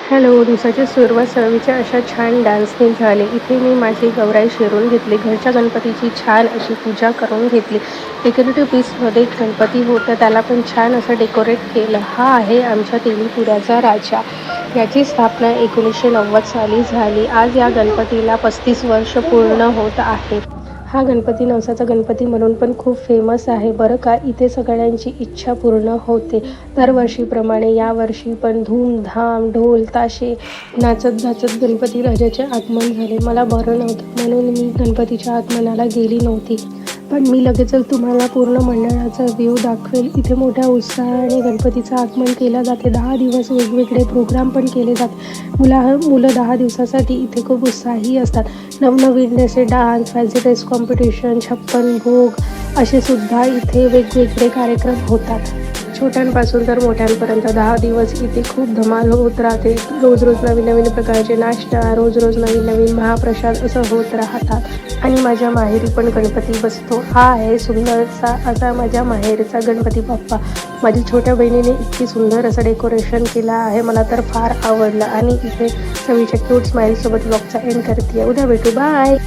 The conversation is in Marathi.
हॅलो, दिवसाची सुरुवात सळवीच्या अशा छान डान्सने झाली. इथे मी माझी गौराई शिरून घेतली. घरच्या गणपतीची छान अशी पूजा करून घेतली. डेकोरेटिव्ह पीसमध्ये गणपती होता, त्याला पण छान असं डेकोरेट केलं. हा आहे आमच्या तेलीपुराचा राजा. याची स्थापना 1990 साली झाली. आज या गणपतीला 35 वर्ष पूर्ण होत आहेत. हा गणपती नवसाचा गणपती म्हणून पण खूप फेमस आहे बरं का. इथे सगळ्यांची इच्छा पूर्ण होते. दरवर्षीप्रमाणे यावर्षी पण धूमधाम, ढोल, ताशे नाचत नाचत गणपती राजाचे आगमन झाले. मला बरं नव्हतं म्हणून मी गणपतीच्या आगमनाला गेली नव्हती. पण मी लगेचच तुम्हाला पूर्ण मंडळाचा व्ह्यू दाखवेल. इथे मोठ्या उत्साहाने गणपतीचं आगमन केलं जाते. 10 दिवस वेगवेगळे प्रोग्राम पण केले जाते. मुलं 10 दिवसासाठी इथे खूप उत्साही असतात. नवनवीन असे डान्स, फॅन्सी ड्रेस कॉम्पिटिशन, 56 भोग असे सुद्धा इथे वेगवेगळे कार्यक्रम होतात. छोट्यांपासून तर मोठ्यांपर्यंत 10 दिवस इथे खूप धमाल होत राहते. रोज रोज नवीन नवीन प्रकारचे नाश्ता, रोज रोज नवीन नवीन महाप्रसाद असं होत राहतात. आणि माझ्या माहेरी पण गणपती बसतो. हा आहे सुंदरसा असा माझ्या माहेरचा गणपती बाप्पा. माझी छोट्या बहिणीने इतकी सुंदर असं डेकोरेशन केलं आहे, मला तर फार आवडलं. आणि इथे सवीच्या क्यूट स्माईलसोबत ब्लॉगचा एंड करते. उद्या भेटू, बाय.